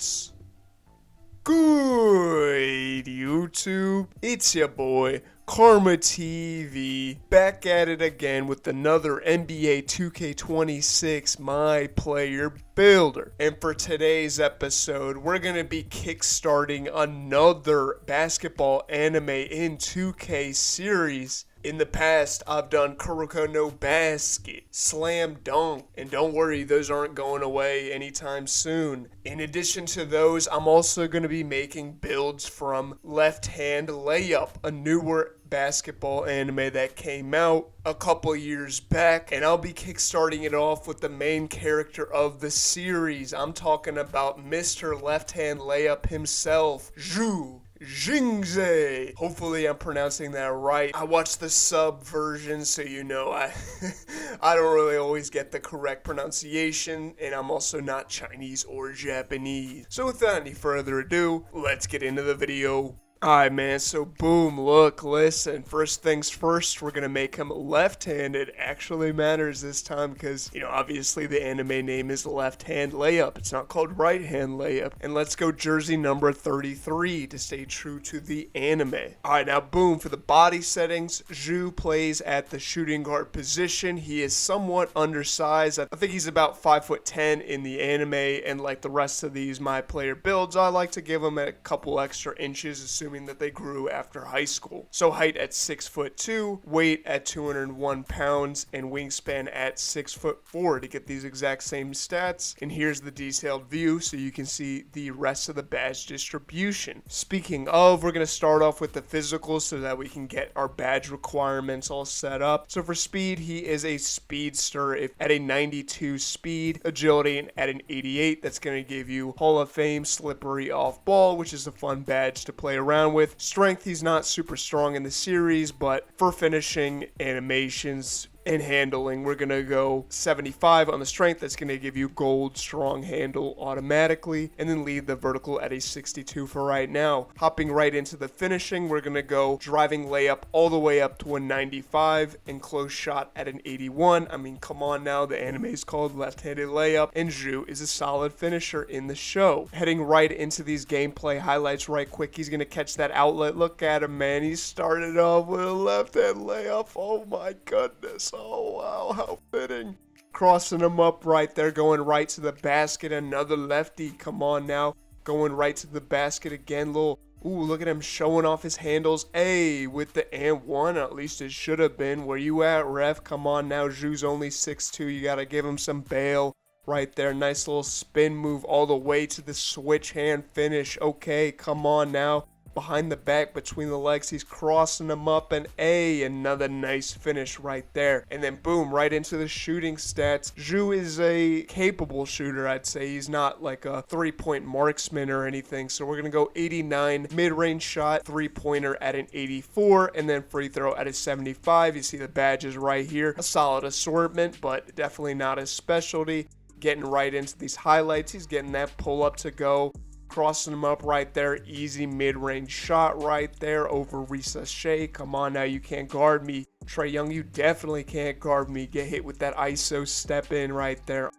What's good, YouTube? It's your boy, Karma TV, back at it again with another NBA 2K26 My Player Builder. And for today's episode, we're going to be kickstarting another basketball anime in 2K series. In the past, I've done Kuroko no Basket, Slam Dunk, and don't worry, those aren't going away anytime soon. In addition to those, I'm also going to be making builds from Left Hand Layup, a newer basketball anime that came out a couple years back, and I'll be kickstarting it off with the main character of the series. I'm talking about Mr. Left Hand Layup himself, Xingze. Hopefully I'm pronouncing that right. I watched the sub version, so you know I don't really always get the correct pronunciation, and I'm also not Chinese or Japanese. So without any further ado, let's get into the video. Alright, man, so boom, look, listen, first things first, we're gonna make him left-handed. Actually matters this time because, obviously the anime name is Left Hand Layup. It's not called Right Hand Layup. And let's go jersey number 33 to stay true to the anime. Alright, now boom, for the body settings, Xu plays at the shooting guard position. He is somewhat undersized. I think he's about 5'10" in the anime, and like the rest of these My Player Builds, I like to give him a couple extra inches, assuming that they grew after high school. So height at 6'2", weight at 201 pounds, and wingspan at 6'4" to get these exact same stats. And here's the detailed view so you can see the rest of the badge distribution. Speaking of, we're going to start off with the physical so that we can get our badge requirements all set up. So for speed, he is a speedster at a 92 speed, agility at an 88. That's going to give you Hall of Fame slippery off ball, which is a fun badge to play around with. Strength, he's not super strong in the series, but for finishing, animations, and handling, we're going to go 75 on the strength. That's going to give you gold strong handle automatically, and then lead the vertical at a 62 for right now. Hopping right into the finishing, we're going to go driving layup all the way up to a 95 and close shot at an 81. I mean, come on now, the anime is called Left-Handed Layup, and Xu is a solid finisher in the show. Heading right into these gameplay highlights right quick, he's going to catch that outlet. Look at him, man. He started off with a left-hand layup. Oh my goodness. Oh, wow, how fitting. Crossing him up right there, going right to the basket. Another lefty. Come on now. Going right to the basket again. Ooh, look at him showing off his handles. Hey, with the and one, at least it should have been. Where you at, ref? Come on now. Xu's only 6'2". You got to give him some bail. Right there, nice little spin move all the way to the switch hand finish. Okay, come on now. Behind the back, between the legs, he's crossing them up, and another nice finish right there. And then boom, right into the shooting stats. Xu is a capable shooter, I'd say. He's not like a three-point marksman or anything, so we're gonna go 89 mid-range shot, three-pointer at an 84, and then free throw at a 75. You see the badges right here. A solid assortment, but definitely not his specialty. Getting right into these highlights, he's getting that pull-up to go. Crossing him up right there, easy mid-range shot right there over Risa Shea. Come on now, you can't guard me. Trae Young, you definitely can't guard me. Get hit with that ISO step in right there.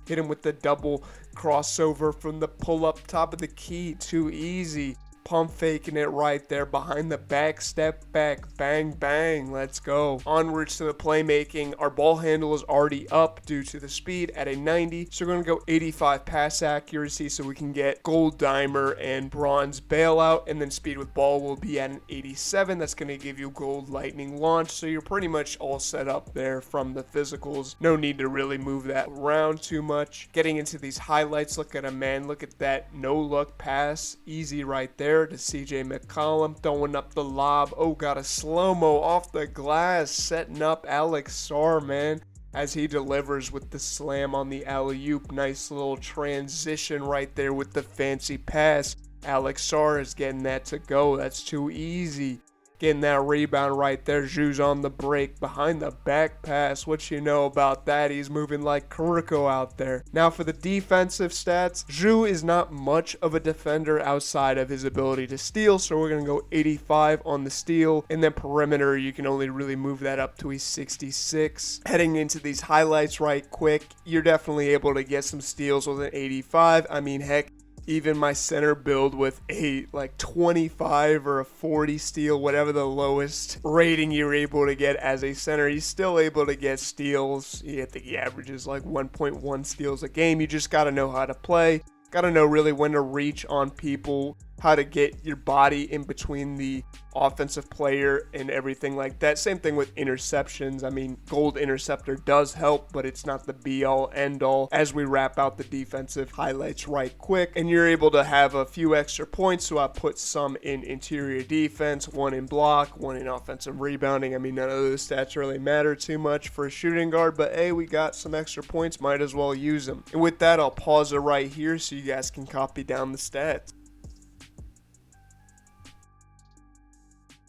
Hit him with the double crossover from the pull-up top of the key. Too easy. Pump faking it right there behind the back, step back, bang, bang, let's go. Onwards to the playmaking. Our ball handle is already up due to the speed at a 90, so we're going to go 85 pass accuracy so we can get gold dimer and bronze bailout, and then speed with ball will be at an 87. That's going to give you gold lightning launch, so you're pretty much all set up there from the physicals. No need to really move that around too much. Getting into these highlights, look at him, man. Look at that no-look pass. Easy right there to CJ McCollum, throwing up the lob. Oh, got a slow-mo off the glass, setting up Alex Sarr, man, as he delivers with the slam on the alley-oop. Nice little transition right there with the fancy pass. Alex Sarr is getting that to go. That's too easy. Getting that rebound right there. Xu's on the break behind the back pass. What you know about that? He's moving like Kuroko out there. Now for the defensive stats, Xu is not much of a defender outside of his ability to steal, so we're going to go 85 on the steal. And then perimeter, you can only really move that up to a 66. Heading into these highlights right quick, you're definitely able to get some steals with an 85. I mean, heck, Even my center build with a like 25 or a 40 steal, whatever the lowest rating you're able to get as a center, he's still able to get steals. I think he averages like 1.1 steals a game. You just got to know how to play. Got to know really when to reach on people, how to get your body in between the offensive player and everything like that. Same thing with interceptions. I mean, gold interceptor does help, but it's not the be-all, end-all. As we wrap out the defensive highlights right quick, and you're able to have a few extra points, so I put some in interior defense, one in block, one in offensive rebounding. I mean, none of those stats really matter too much for a shooting guard, but hey, we got some extra points, might as well use them. And with that, I'll pause it right here so you guys can copy down the stats.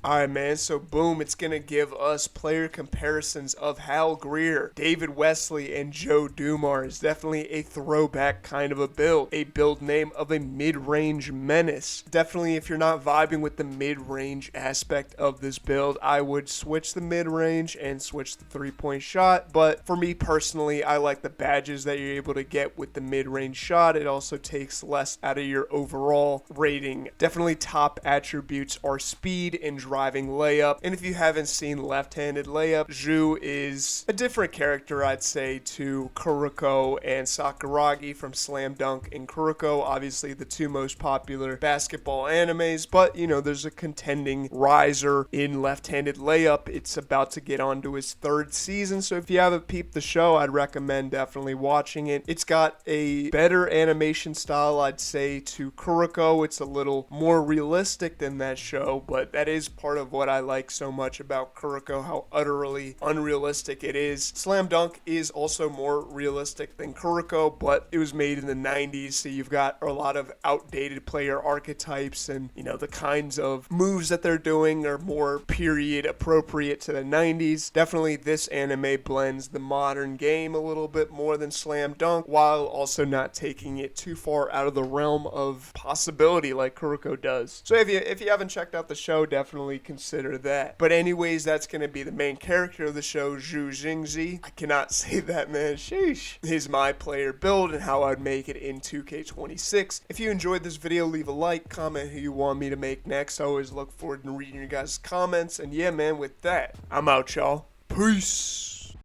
Alright, man, so boom, it's going to give us player comparisons of Hal Greer, David Wesley, and Joe Dumars. Is definitely a throwback kind of a build name of a mid-range menace. Definitely, if you're not vibing with the mid-range aspect of this build, I would switch the mid-range and switch the three-point shot, but for me personally, I like the badges that you're able to get with the mid-range shot. It also takes less out of your overall rating. Definitely top attributes are speed and driving layup. And if you haven't seen left-handed layup, Xu is a different character, I'd say, to Kuroko and Sakuragi from Slam Dunk and Kuroko, obviously the two most popular basketball animes, but you know, there's a contending riser in left-handed layup. It's about to get onto his third season, so if you haven't peeped the show, I'd recommend definitely watching it. It's got a better animation style, I'd say, to Kuroko. It's a little more realistic than that show, but that is part of what I like so much about Kuroko, how utterly unrealistic it is. Slam Dunk is also more realistic than Kuroko, but it was made in the 90s, so you've got a lot of outdated player archetypes, and you know, the kinds of moves that they're doing are more period appropriate to the 90s. Definitely this anime blends the modern game a little bit more than Slam Dunk, while also not taking it too far out of the realm of possibility like Kuroko does. So if you haven't checked out the show, definitely consider that. But anyways, that's going to be the main character of the show, Xingze. I cannot say that, man. Sheesh. He's my player build and how I'd make it in 2K26. If you enjoyed this video, leave a like, comment who you want me to make next. I always look forward to reading your guys' comments. And yeah, man, with that, I'm out, y'all. Peace.